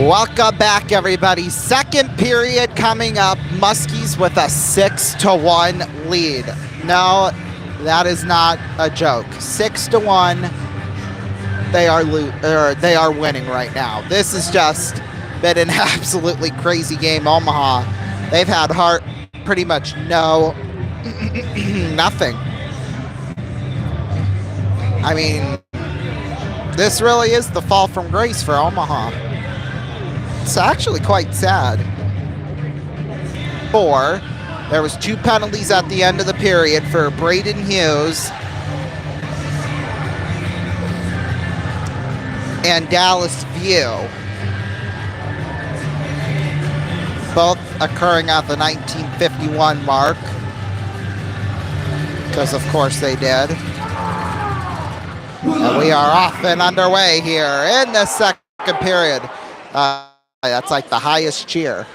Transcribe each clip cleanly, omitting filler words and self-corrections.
Welcome back, everybody. Second period coming up. Muskies with a 6-1 lead. No, that is not a joke. 6-1. They are winning right now. This has just been an absolutely crazy game. Omaha, they've had pretty much nothing. I mean, this really is the fall from grace for Omaha. It's actually quite sad. There was 2 penalties at the end of the period for Braden Hughes and Dallas View, both occurring at the 1951 mark, because of course they did. And we are off and underway here in the second period. That's like the highest cheer.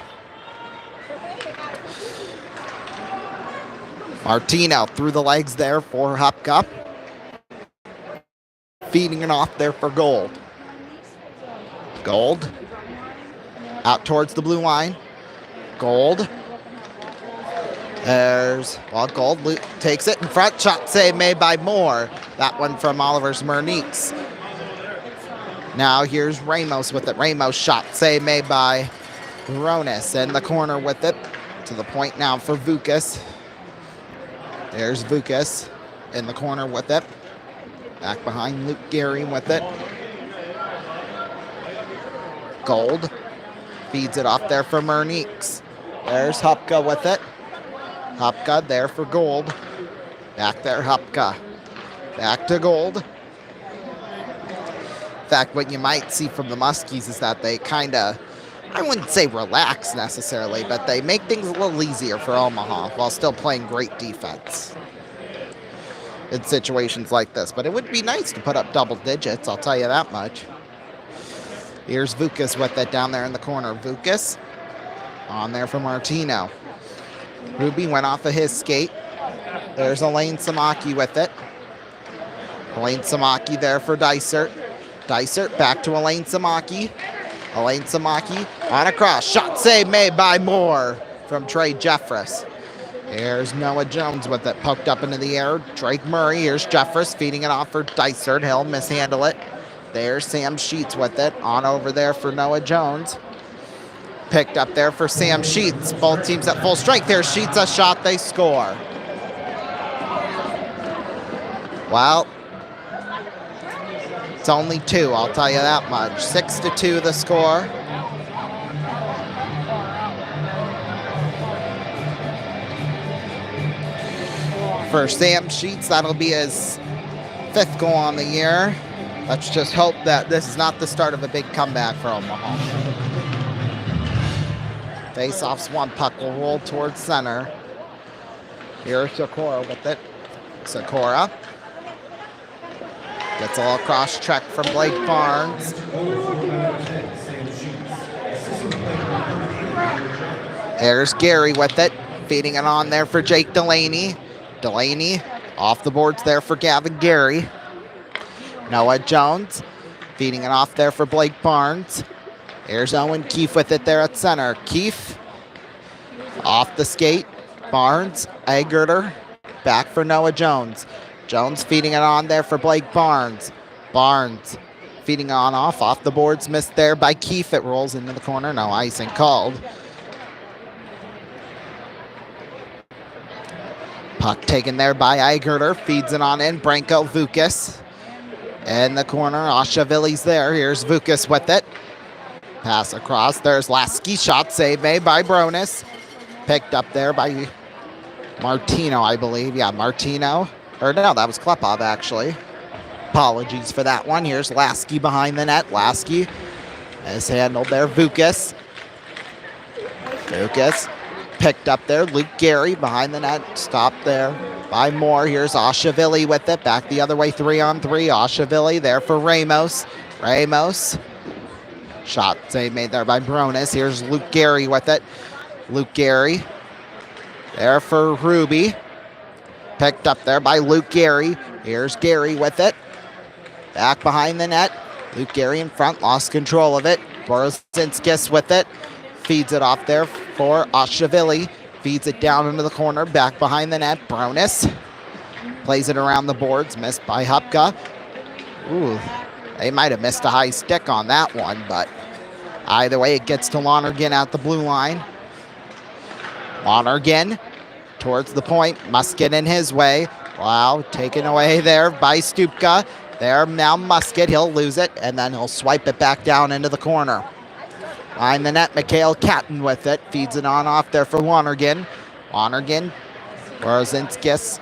Martino through the legs there for Hupka. Feeding it off there for Gold. Gold. Out towards the blue line. Gold. Gold takes it in front. Shot save made by Moore. That one from Oliver's Merniques. Now here's Ramos with it. Ramos shot save made by Ronis in the corner with it. To the point now for Vukas. There's Vukas in the corner with it. Back behind Luke Gehry with it. Gold feeds it off there for Merniques. There's Hupka with it. Hupka there for Gold. Back there, Hupka. Back to Gold. In fact, what you might see from the Muskies is that they kind of, I wouldn't say relax necessarily, but they make things a little easier for Omaha while still playing great defense in situations like this. But it would be nice to put up double digits, I'll tell you that much. Here's Vukas with it down there in the corner. Vukas on there for Martino. Ruby went off of his skate. There's Elaine Samaki with it. Elaine Samaki there for Dysert. Dysert back to Elaine Samaki. Elaine Samaki on a cross. Shot save made by Moore from Trey Jeffress. Here's Noah Jones with it. Poked up into the air. Drake Murray. Here's Jeffress feeding it off for Dysert. He'll mishandle it. There's Sam Sheets with it. On over there for Noah Jones. Picked up there for Sam Sheets. Both teams at full strength. There's Sheets, a shot, they score. Well, it's only 2, I'll tell you that much. 6-2 the score. For Sam Sheets, that'll be his 5th goal on the year. Let's just hope that this is not the start of a big comeback for Omaha. Face-offs, one puck will roll towards center. Here's Sakura with it. Sakura gets a little cross check from Blake Barnes. There's Gehry with it. Feeding it on there for Jake Delaney. Delaney off the boards there for Gavin Gehry. Noah Jones feeding it off there for Blake Barnes. Here's Owen Keefe with it there at center. Keefe off the skate. Barnes, Egerter, back for Noah Jones. Jones feeding it on there for Blake Barnes. Barnes feeding on off the boards, missed there by Keefe. It rolls into the corner, no icing called. Puck taken there by Egerter, feeds it on in. Branko Vukas in the corner. Ashavilli's there. Here's Vukas with it. Pass across. There's Lasky. Shot save made by Bronis. Picked up there by Martino, I believe. Yeah, Martino. Or no, that was Klepov, actually. Apologies for that one. Here's Lasky behind the net. Lasky is handled there. Vukas. Vukas picked up there. Luke Gehry behind the net. Stopped there by Moore. Here's Ashavilli with it. Back the other way, 3-on-3. Ashavilli there for Ramos. Ramos. Shot save made there by Bronis. Here's Luke Gehry with it. Luke Gehry there for Ruby. Picked up there by Luke Gehry. Here's Gehry with it. Back behind the net. Luke Gehry in front, lost control of it. Borozinskis with it. Feeds it off there for Ashevili. Feeds it down into the corner, back behind the net. Bronis plays it around the boards, missed by Hupka. Ooh, they might have missed a high stick on that one, but either way, it gets to Lonergan at the blue line. Lonergan towards the point, Musket in his way. Wow, taken away there by Stupka. There now Musket, he'll lose it, and then he'll swipe it back down into the corner. Behind the net, Mikhail Catton with it. Feeds it on off there for Lonergan. Lonergan, Borozinskis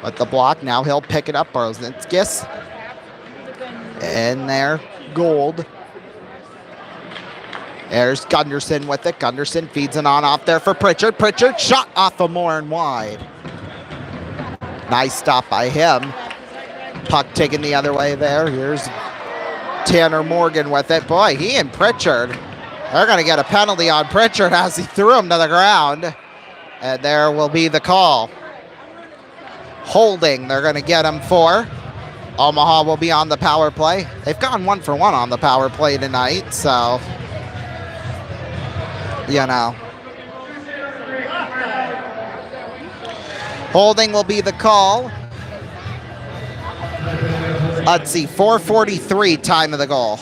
with the block. Now he'll pick it up, Borozinskis. In there, Gold. There's Gunderson with it. Gunderson feeds it on off there for Pritchard. Pritchard shot off of Moore and wide. Nice stop by him. Puck taken the other way there. Here's Tanner Morgan with it. Boy, he and Pritchard, they're going to get a penalty on Pritchard as he threw him to the ground. And there will be the call. Holding, they're going to get him for. Omaha will be on the power play. They've gone 1 for 1 on the power play tonight, so, you know. Holding will be the call. Let's see, 4:43 time of the goal.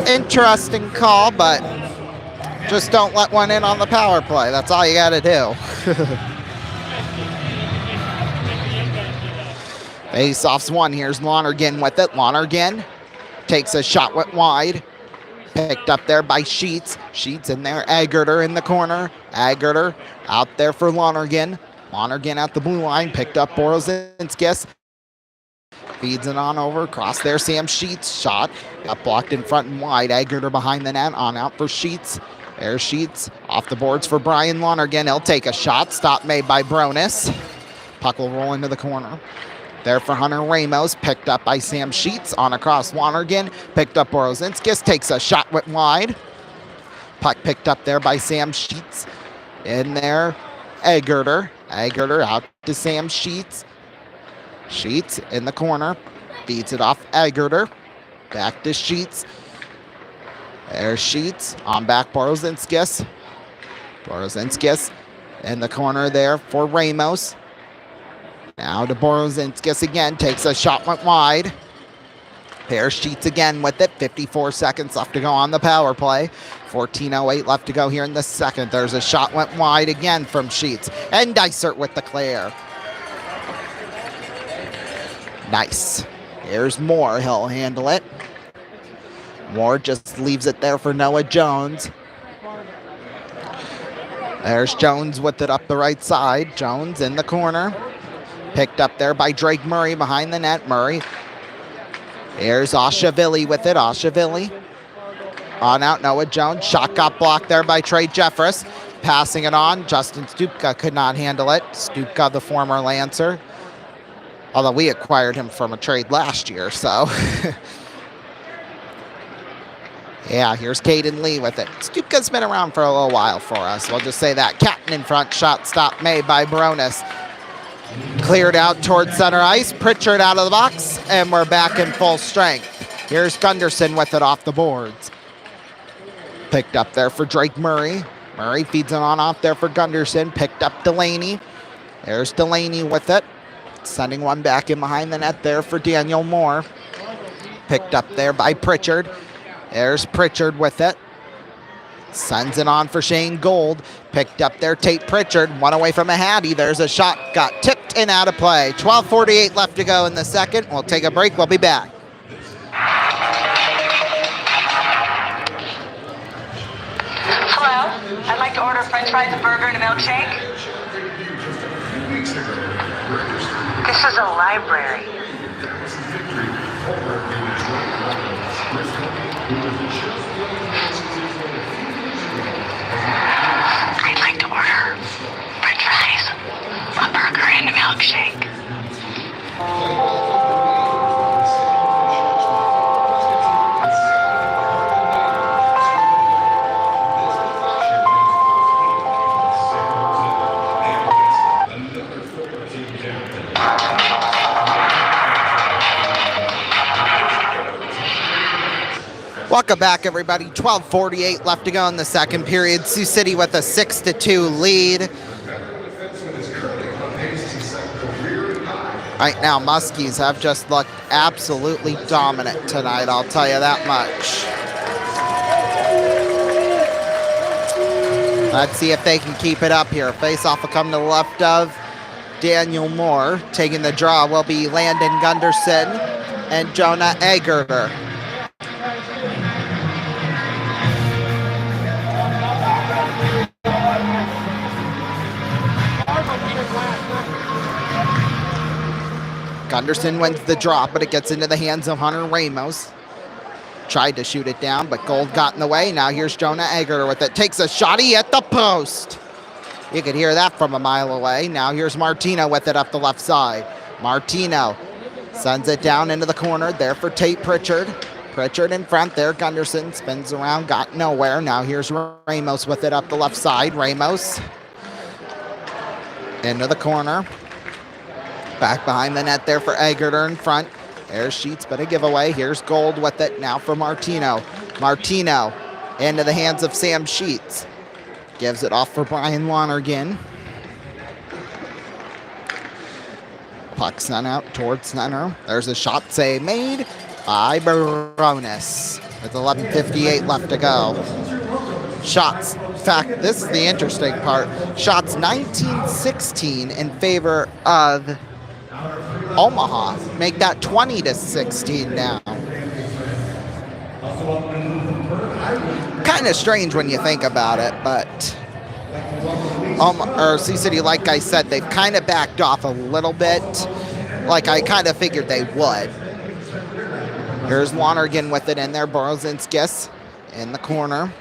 Interesting call, but just don't let one in on the power play. That's all you got to do. Face-off's won. Here's Lonergan with it. Lonergan takes a shot, went wide. Picked up there by Sheets. Sheets in there. Agerter in the corner. Agerter out there for Lonergan. Lonergan at the blue line. Picked up Borozinskis. Feeds it on over. Across there. Sam Sheets. Shot. Got blocked in front and wide. Agerter behind the net. On out for Sheets. There's Sheets. Off the boards for Brian Lonergan. He'll take a shot. Stop made by Bronis. Puck will roll into the corner. There for Hunter Ramos, picked up by Sam Sheets, on across Lonergan, picked up Borozinskis, takes a shot, went wide. Puck picked up there by Sam Sheets. In there, Agerter. Agerter out to Sam Sheets. Sheets in the corner, feeds it off Agerter. Back to Sheets. There's Sheets, on back Borozinskis. Borozinskis in the corner there for Ramos. Now to Borozinskis again, takes a shot, went wide. There's Sheets again with it. 54 seconds left to go on the power play. 14:08 left to go here in the second. There's a shot, went wide again from Sheets. And Dysert with the clear. Nice. Here's Moore. He'll handle it. Moore just leaves it there for Noah Jones. There's Jones with it up the right side. Jones in the corner. Picked up there by Drake Murray behind the net. Murray. Here's Ashevili with it. Ashevili. On out, Noah Jones. Shot got blocked there by Trey Jeffress. Passing it on. Justin Stupka could not handle it. Stupka, the former Lancer. Although we acquired him from a trade last year, so. Yeah, here's Caden Lee with it. Stupka's been around for a little while for us. We'll just say that. Catton in front. Shot stop made by Baronis. Cleared out towards center ice. Pritchard out of the box, and we're back in full strength. Here's Gunderson with it off the boards. Picked up there for Drake Murray. Murray feeds it on off there for Gunderson. Picked up Delaney. There's Delaney with it. Sending one back in behind the net there for Daniel Moore. Picked up there by Pritchard. There's Pritchard with it. Sends it on for Shane Gold. Picked up there, Tate Pritchard. One away from a Hattie. There's a shot. Got tipped and out of play. 12:48 left to go in the second. We'll take a break. We'll be back. Hello. I'd like to order french fries, a burger, and a milkshake. This is a library. I'd like to order french fries, a burger, and a milkshake. Welcome back, everybody. 12:48 left to go in the second period. Sioux City with a 6-2 lead. Right now, Muskies have just looked absolutely dominant tonight, I'll tell you that much. Let's see if they can keep it up here. Face-off will come to the left of Daniel Moore. Taking the draw will be Landon Gunderson and Jonah Egerter. Gunderson wins the draw, but it gets into the hands of Hunter Ramos. Tried to shoot it down, but Gold got in the way. Now here's Jonah Egerter with it. Takes a shot. He hit the post. You could hear that from a mile away. Now here's Martino with it up the left side. Martino sends it down into the corner. There for Tate Pritchard. Pritchard in front there. Gunderson spins around, got nowhere. Now here's Ramos with it up the left side. Ramos into the corner. Back behind the net there for Egerter in front. There's Sheets, but a giveaway. Here's Gold with it now for Martino. Martino into the hands of Sam Sheets. Gives it off for Brian Lonergan. Puck sent out towards center. There's a shot save made by Baronis with 11:58 left to go. Shots, in fact, this is the interesting part. Shots 19-16 in favor of Omaha. Make that 20-16 now. Kind of strange when you think about it, but Sioux City, like I said, they've kind of backed off a little bit, like I kind of figured they would. Here's Lonergan with it in there. Borozinskis in the corner.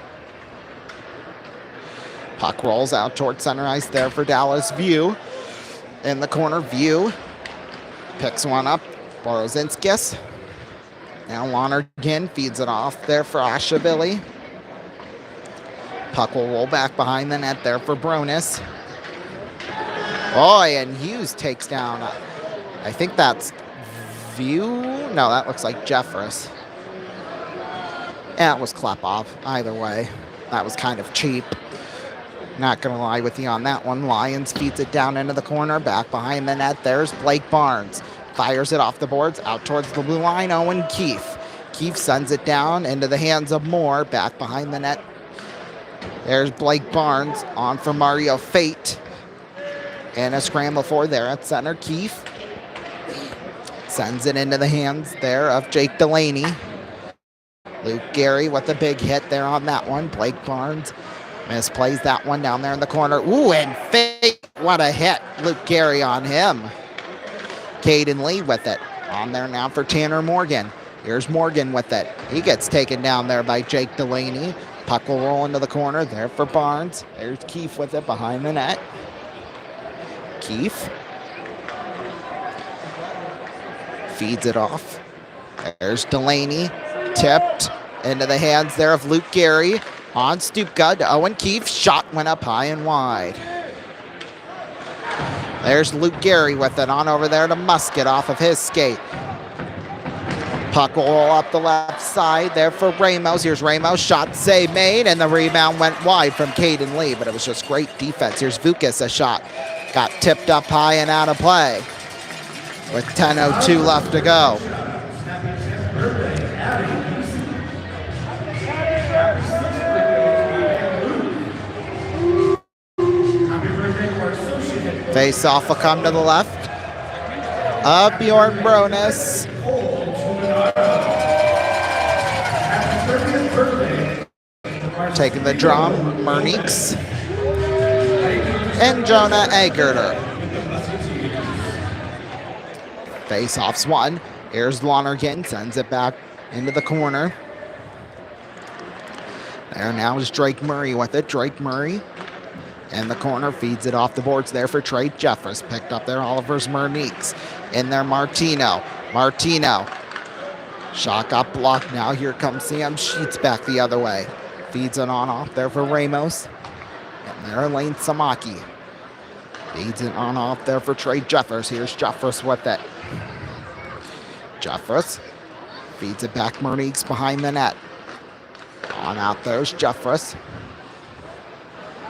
Puck rolls out towards center ice there for Dallas. View in the corner. View picks one up. Borozinskis. Now Lonergan feeds it off there for Ashavili. Puck will roll back behind the net there for Bronis. Boy, and Hughes takes down, I think that's View. No, that looks like Jeffress. Yeah, it was Klepov. Either way, that was kind of cheap. Not going to lie with you on that one. Lyons feeds it down into the corner. Back behind the net, there's Blake Barnes. Fires it off the boards, out towards the blue line. Owen Keefe. Keefe sends it down into the hands of Moore. Back behind the net. There's Blake Barnes on for Mario Fate. And a scramble for there at center. Keefe sends it into the hands there of Jake Delaney. Luke Gary with a big hit there on that one. Blake Barnes misplays that one down there in the corner. Ooh, and Fate, what a hit. Luke Gary on him. Caden Lee with it. On there now for Tanner Morgan. Here's Morgan with it. He gets taken down there by Jake Delaney. Puck will roll into the corner there for Barnes. There's Keefe with it behind the net. Keefe feeds it off. There's Delaney. Tipped into the hands there of Luke Gary. On Stupka to Owen Keefe. Shot went up high and wide. There's Luke Gary with it on over there to Musket off of his skate. Puck will roll up the left side there for Ramos. Here's Ramos. Shot save made, and the rebound went wide from Caden Lee, but it was just great defense. Here's Vukas, a shot. Got tipped up high and out of play with 10:02 left to go. Face-off will come to the left of Bjorn Bronis. Taking the draw, Mernix and Jonah Egerter. Face-off's one. Here's Lonergan, sends it back into the corner. There now is Drake Murray with it. Drake Murray in the corner, feeds it off the boards there for Trey Jeffress. Picked up there, Oliver's Mernix. In there, Martino. Martino. Shot got blocked. Now here comes Sam Sheets back the other way. Feeds it on off there for Ramos. And there, Lane Samaki. Feeds it on off there for Trey Jeffers. Here's Jeffers with it. Jeffers feeds it back. Mernix behind the net. On out there's Jeffress.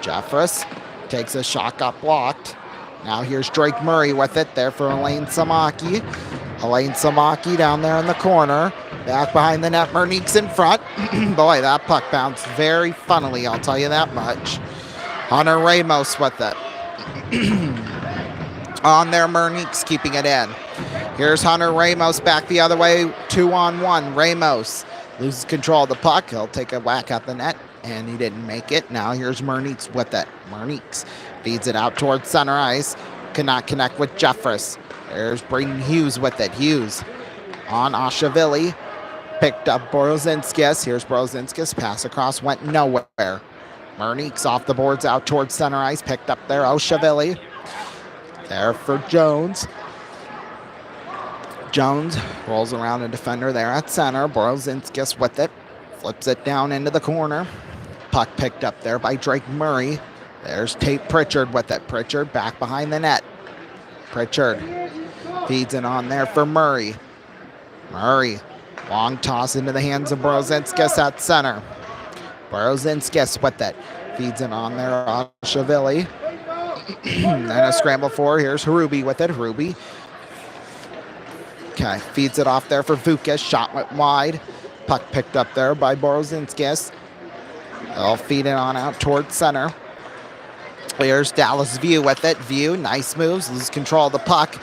Jeffress takes a shot, got blocked. Now here's Drake Murray with it there for Elaine Samaki. Elaine Samaki down there in the corner. Back behind the net, Monique's in front. Boy, that puck bounced very funnily, I'll tell you that much. Hunter Ramos with it. On there, Monique's keeping it in. Here's Hunter Ramos back the other way, 2-on-1. Ramos loses control of the puck. He'll take a whack at the net, and he didn't make it. Now here's Monique's with it. Monique's feeds it out towards center ice. Cannot connect with Jeffress. There's Braden Hughes with it. Hughes on Oshavili. Picked up Borozinskis. Here's Borozinskis. Pass across, went nowhere. Monique's off the boards out towards center ice. Picked up there, Oshavili. There for Jones. Jones rolls around a defender there at center. Borozinskis with it. Flips it down into the corner. Puck picked up there by Drake Murray. There's Tate Pritchard with it. Pritchard back behind the net. Pritchard feeds it on there for Murray. Murray, long toss into the hands of Borozinskis at center. Borozinskis with it. Feeds it on there, Oshavili. And a scramble for, here's Harubi with it. Harubi. Okay, feeds it off there for Vukas. Shot went wide. Puck picked up there by Borozinskis. They'll feed it on out towards center. Here's Dallas View with it. View, nice moves, loses control of the puck.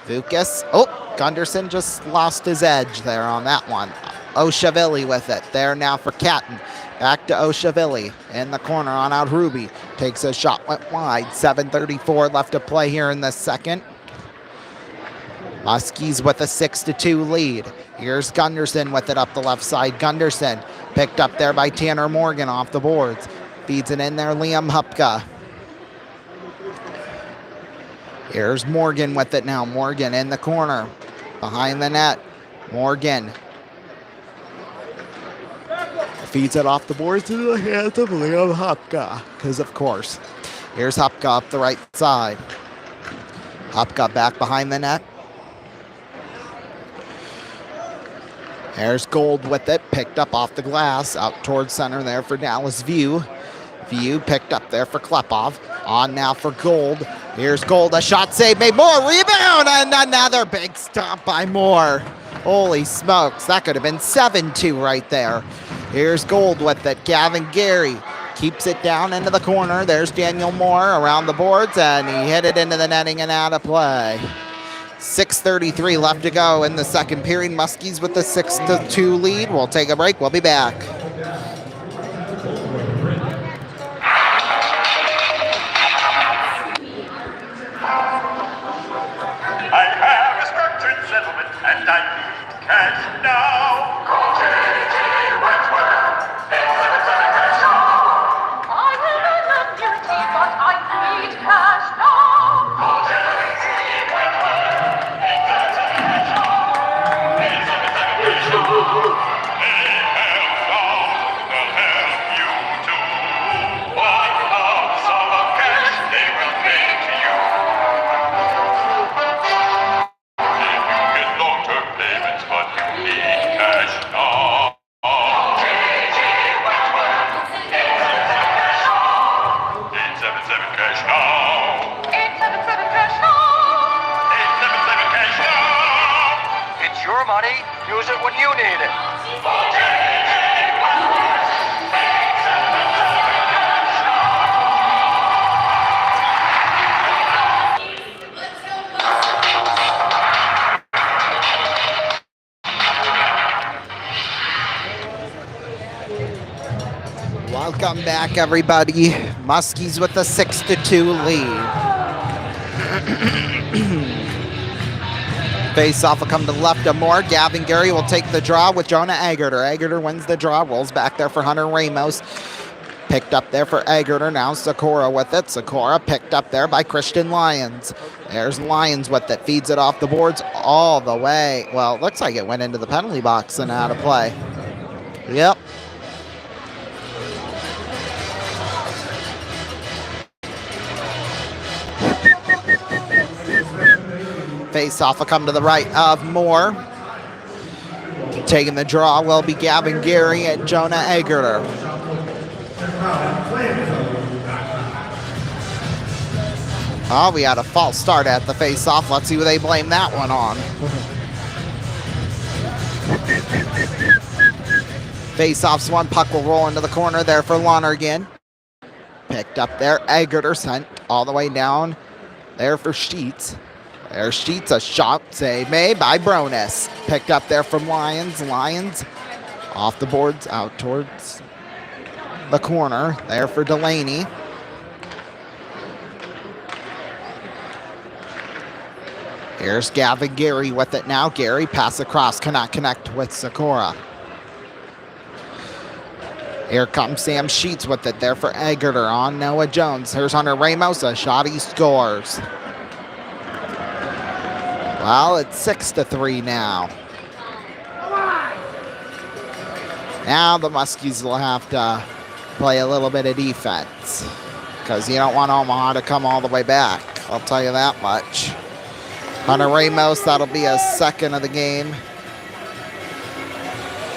Vukas. Oh, Gunderson just lost his edge there on that one. Oshavili with it. There now for Catton. Back to Oshavili in the corner on out Ruby. Takes a shot, went wide. 7:34 left to play here in the second. Muskies with a 6-2 lead. Here's Gunderson with it up the left side. Gunderson picked up there by Tanner Morgan off the boards. Feeds it in there, Liam Hupka. Here's Morgan with it now. Morgan in the corner. Behind the net. Morgan. Feeds it off the boards into the hands of Liam Hupka. Because of course. Here's Hupka up the right side. Hupka back behind the net. There's Gold with it. Picked up off the glass. Out towards center there for Dallas View. View picked up there for Klepov. On now for Gold. Here's Gold. A shot save made. Moore. Rebound. And another big stomp by Moore. Holy smokes. That could have been 7-2 right there. Here's Gold with it. Gavin Gary keeps it down into the corner. There's Daniel Moore around the boards. And he hit it into the netting and out of play. 6:33 left to go in the second period. Muskies with the 6-2 lead. We'll take a break. We'll be back. I have a structured settlement and I need cash now. Call J.J. Wentworth. 877 cash now. I will not look guilty, but I need cash now. Call J.J. Wentworth. 877 cash now. 877 cash now. They have found the help you too. 1 lump sum of cash they will pay to you. If you get long-term payments, but you need cash now. J.J. Wentworth. 877 cash now. 877 cash now. 877 cash now. 877 cash now. It's your money. Use it when you need it. Welcome back, everybody. Muskies with a 6-2 lead. Face-off will come to the left of Moore. Gavin Gary will take the draw with Jonah Agerter. Agerter wins the draw, rolls back there for Hunter Ramos. Picked up there for Agerter. Now Sikora with it. Sikora picked up there by Christian Lyons. There's Lyons with it. Feeds it off the boards all the way. Well, it looks like it went into the penalty box and out of play. Yep. Face-off will come to the right of Moore. Taking the draw will be Gavin Gary and Jonah Egerter. Oh, we had a false start at the face-off. Let's see who they blame that one on. Face-off's one. Puck will roll into the corner there for Lonergan. Picked up there. Egerter sent all the way down there for Sheets. There's Sheets, a shot save made by Bronis. Picked up there from Lions. Lions off the boards out towards the corner there for Delaney. Here's Gavin Gary with it now. Gary pass across, cannot connect with Sakura. Here comes Sam Sheets with it there for Egerter on Noah Jones. Here's Hunter Ramos, a shot, he scores. Well, it's 6-3 now. Now the Muskies will have to play a little bit of defense because you don't want Omaha to come all the way back. I'll tell you that much. Hunter Ramos, that'll be his second of the game.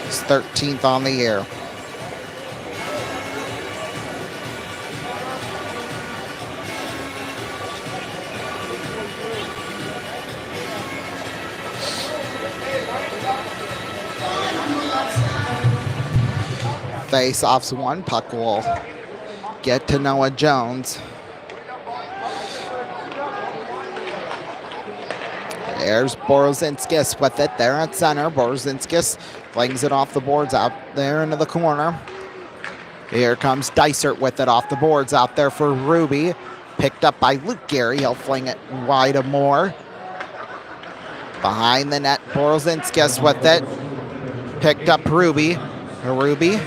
He's 13th on the year. Face-off's one. Puck will get to Noah Jones. There's Borozinskis with it there at center. Borozinskis flings it off the boards out there into the corner. Here comes Dysert with it off the boards out there for Ruby. Picked up by Luke Gary. He'll fling it wide of Moore. Behind the net, Borozinskis with it. Picked up Ruby. Ruby.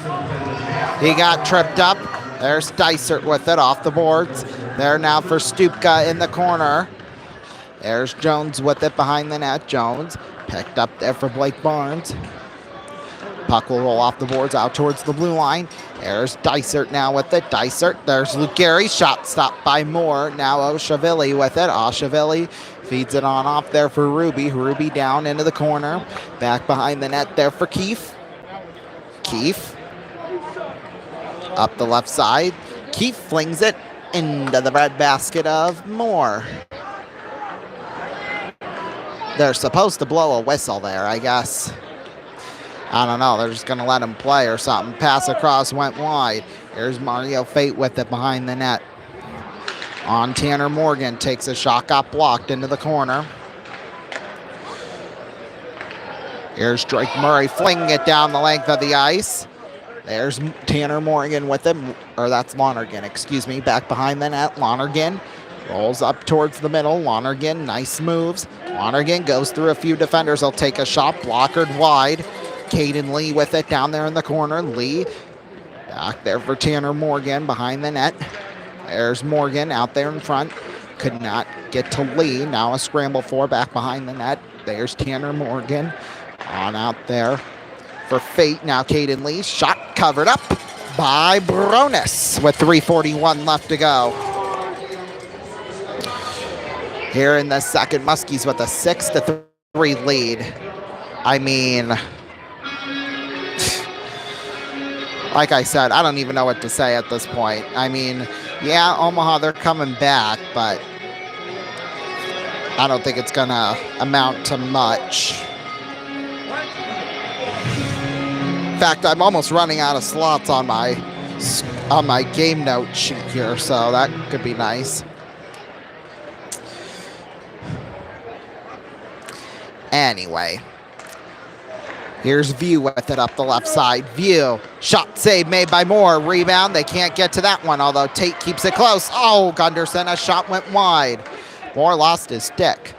He got tripped up. There's Dysert with it off the boards. There now for Stupka in the corner. There's Jones with it behind the net. Jones picked up there for Blake Barnes. Puck will roll off the boards out towards the blue line. There's Dysert now with it. Dysert. There's Luke Gary. Shot stopped by Moore. Now Oshavili with it. Oshavili feeds it on off there for Ruby. Ruby down into the corner. Back behind the net there for Keefe. Keefe. Up the left side. Keefe flings it into the breadbasket of Moore. They're supposed to blow a whistle there, I guess. I don't know. They're just going to let him play or something. Pass across went wide. Here's Mario Fate with it behind the net. On Tanner Morgan. Takes a shot. Got blocked into the corner. Here's Drake Murray flinging it down the length of the ice. There's Tanner Morgan with him. Or that's Lonergan, excuse me. Back behind the net. Lonergan rolls up towards the middle. Lonergan, nice moves. Lonergan goes through a few defenders. He'll take a shot. Blockered wide. Caden Lee with it down there in the corner. Lee back there for Tanner Morgan behind the net. There's Morgan out there in front. Could not get to Lee. Now a scramble for back behind the net. There's Tanner Morgan on out there for Fate. Now Caden Lee. Shot covered up by Bronis with 3:41 left to go. Here in the second, Muskies with a 6-3 lead. I mean, like I said, I don't even know what to say at this point. I mean, yeah, Omaha, they're coming back, but I don't think it's going to amount to much. In fact, I'm almost running out of slots on my game note sheet here, so that could be nice. Anyway, here's View with it up the left side. View, shot save made by Moore. Rebound, they can't get to that one, although Tate keeps it close. Oh, Gunderson, a shot went wide. Moore lost his stick.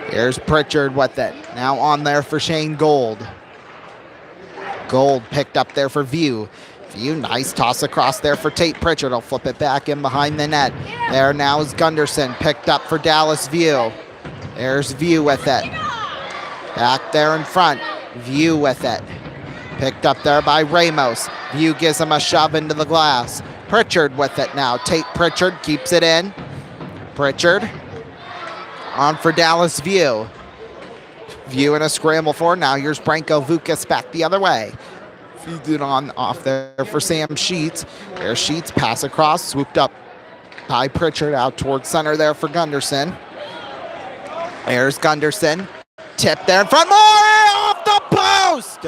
Here's Pritchard with it. Now on there for Shane Gold. Gold picked up there for View. View, nice toss across there for Tate Pritchard. He'll flip it back in behind the net. There now is Gunderson, picked up for Dallas View. There's View with it. Back there in front. View with it. Picked up there by Ramos. View gives him a shove into the glass. Pritchard with it now. Tate Pritchard keeps it in. Pritchard on for Dallas View. View in a scramble for. Now here's Branko Vukas back the other way. Feeds it on off there for Sam Sheets. There's Sheets, pass across, swooped up by Pritchard out towards center there for Gunderson. There's Gunderson. Tip there in front. More off the post!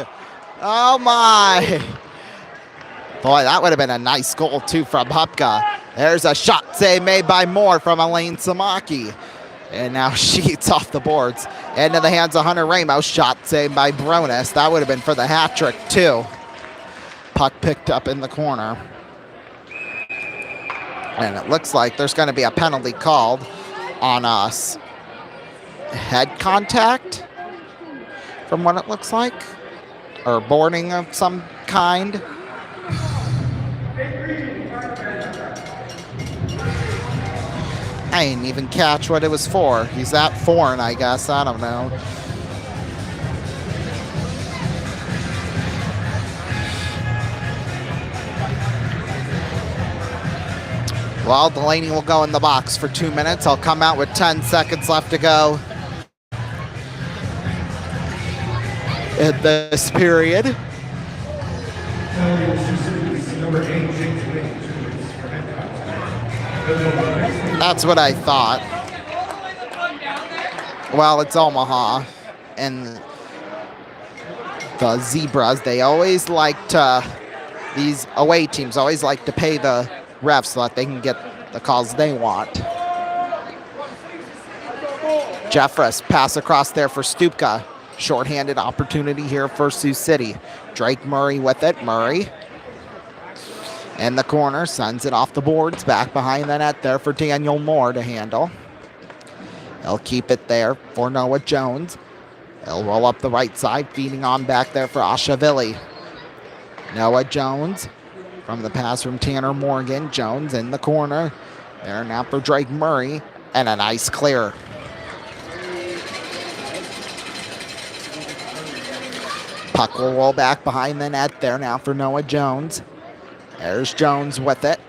Oh my. Boy, that would have been a nice goal too from Hupka. There's a shot save made by Moore from Elaine Samaki. And now Sheets off the boards. Into the hands of Hunter Ramos. Shot saved by Bronis. That would have been for the hat trick too. Puck picked up in the corner. And it looks like there's going to be a penalty called on us. Head contact, from what it looks like. Or boarding of some kind. I didn't even catch what it was for. He's that foreign, I guess. I don't know. Well, Delaney will go in the box for 2 minutes. I'll come out with 10 seconds left to go in this period. That's what I thought. Well, it's Omaha, and the Zebras, they always like to, these away teams always like to pay the refs so that they can get the calls they want. Jeffress, pass across there for Stupka. Shorthanded opportunity here for Sioux City. Drake Murray with it. Murray in the corner, sends it off the boards, back behind the net there for Daniel Moore to handle. He'll keep it there for Noah Jones. He'll roll up the right side, feeding on back there for Ashavili. Noah Jones from the pass from Tanner Morgan. Jones in the corner. There now for Drake Murray, and a nice clear. Puck will roll back behind the net there now for Noah Jones. There's Jones with it.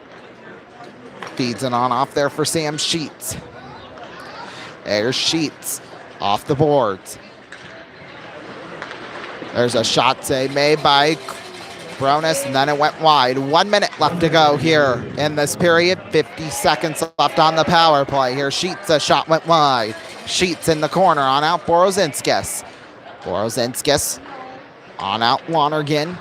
Feeds it on off there for Sam Sheets. There's Sheets off the boards. There's a shot save made by Bronis, and then it went wide. 1 minute left to go here in this period. 50 seconds left on the power play. Here Sheets, a shot went wide. Sheets in the corner, on out Borozinskis. Borozinskis on out Lonergan.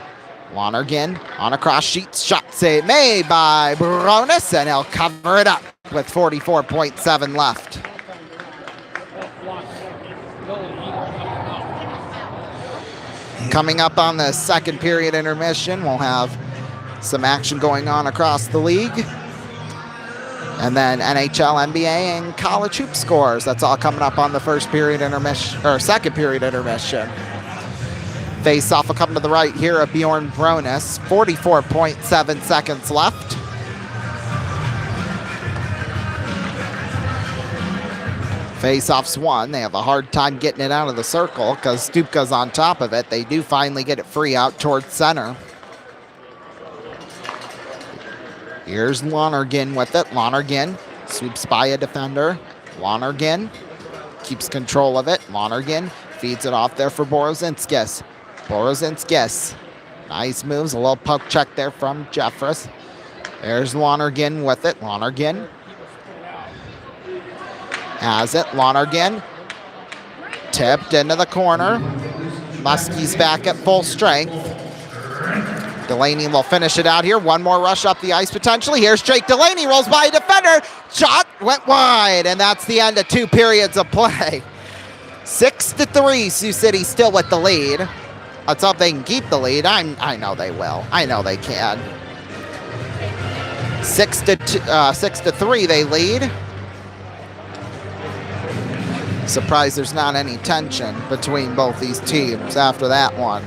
Lonergan on across Sheets. Shot save made by Bronis, and he'll cover it up with 44.7 left. Coming up on the second period intermission, we'll have some action going on across the league. And then NHL, NBA, and college hoop scores. That's all coming up on the first period intermission, or second period intermission. Face off will come to the right here of Bjorn Bronis. 44.7 seconds left. Face-off's won. They have a hard time getting it out of the circle because Stupka's on top of it. They do finally get it free out towards center. Here's Lonergan with it. Lonergan sweeps by a defender. Lonergan keeps control of it. Lonergan feeds it off there for Borozinskis. Borozinskis. Nice moves. A little poke check there from Jeffress. There's Lonergan with it. Lonergan has it. Lonergan tipped into the corner. Muskie's back at full strength. Delaney will finish it out here. One more rush up the ice potentially. Here's Jake Delaney, rolls by a defender. Shot went wide, and that's the end of 2 periods of play. 6-3, Sioux City still with the lead. Let's hope they can keep the lead. I know they will. I know they can. 6-3 they lead. Surprised there's not any tension between both these teams after that one.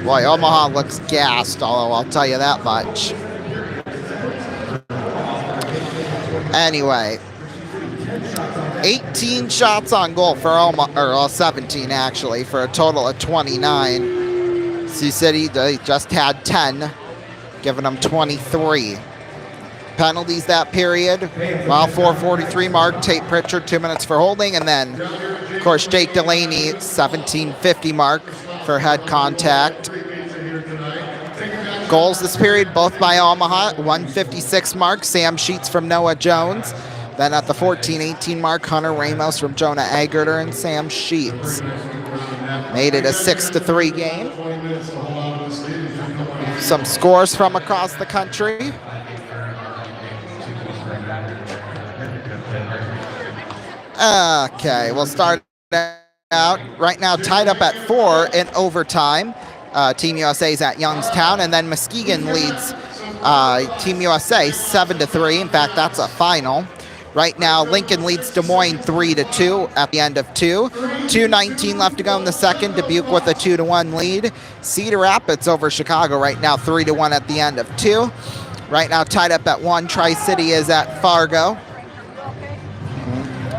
Boy, Omaha looks gassed, although I'll tell you that much. Anyway, 18 shots on goal for Omaha, or 17 actually, for a total of 29. Sioux City, they just had 10, giving them 23. Penalties that period. Well, 4:43 mark. Tate Pritchard 2 minutes for holding, and then of course Jake Delaney 17:50 mark for head contact. Goals this period both by Omaha. 1:56 mark. Sam Sheets from Noah Jones. Then at the 14:18 mark, Hunter Ramos from Jonah Agerter and Sam Sheets. Made it a 6-3 game. Some scores from across the country. Okay, we'll start out right now tied up at 4 in overtime. Team USA's at Youngstown, and then Muskegon leads Team USA 7-3. In fact, that's a final. Right now, Lincoln leads Des Moines 3-2 at the end of 2. 2:19 left to go in the second. Dubuque with a 2-1 lead. Cedar Rapids over Chicago right now 3-1 at the end of 2. Right now tied up at 1. Tri-City is at Fargo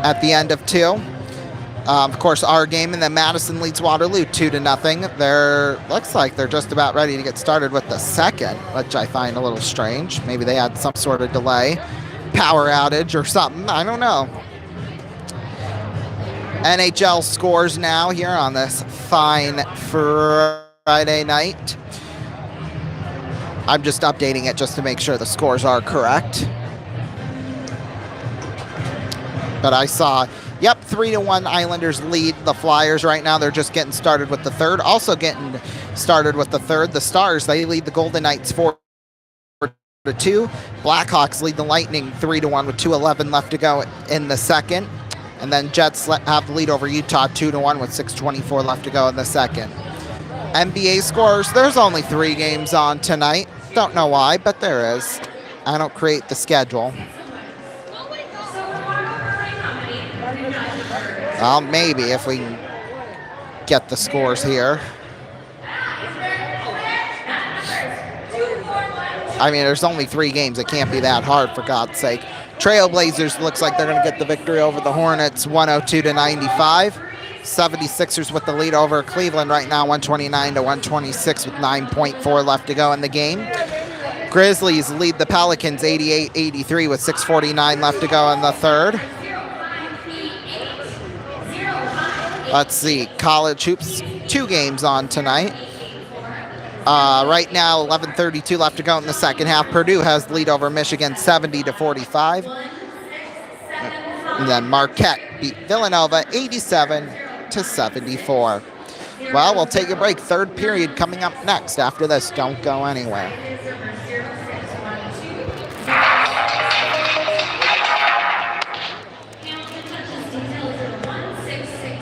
at the end of 2. Of course, our game, and then Madison leads Waterloo 2-0. Looks like they're just about ready to get started with the second, which I find a little strange. Maybe they had some sort of delay, power outage or something. I don't know. NHL scores now here on this fine Friday night. I'm just updating it just to make sure the scores are correct. But I saw, yep, 3-1 Islanders lead the Flyers right now. They're just getting started with the third. Also getting started with the third, the Stars, they lead the Golden Knights 4-2. Blackhawks lead the Lightning 3-1 with 2:11 left to go in the second. And then Jets have the lead over Utah 2-1 with 6:24 left to go in the second. NBA scores, there's only 3 games on tonight. Don't know why, but there is. I don't create the schedule. Well, maybe if we can get the scores here. I mean, there's only 3 games. It can't be that hard, for God's sake. Trailblazers looks like they're going to get the victory over the Hornets 102-95. 76ers with the lead over Cleveland right now 129-126 with 9.4 left to go in the game. Grizzlies lead the Pelicans 88-83 with 6:49 left to go in the third. Let's see, college hoops, 2 games on tonight. Right now, 11:32 left to go in the second half. Purdue has the lead over Michigan 70-45. And then Marquette beat Villanova 87-74. Well, we'll take a break. Third period coming up next. After this, don't go anywhere.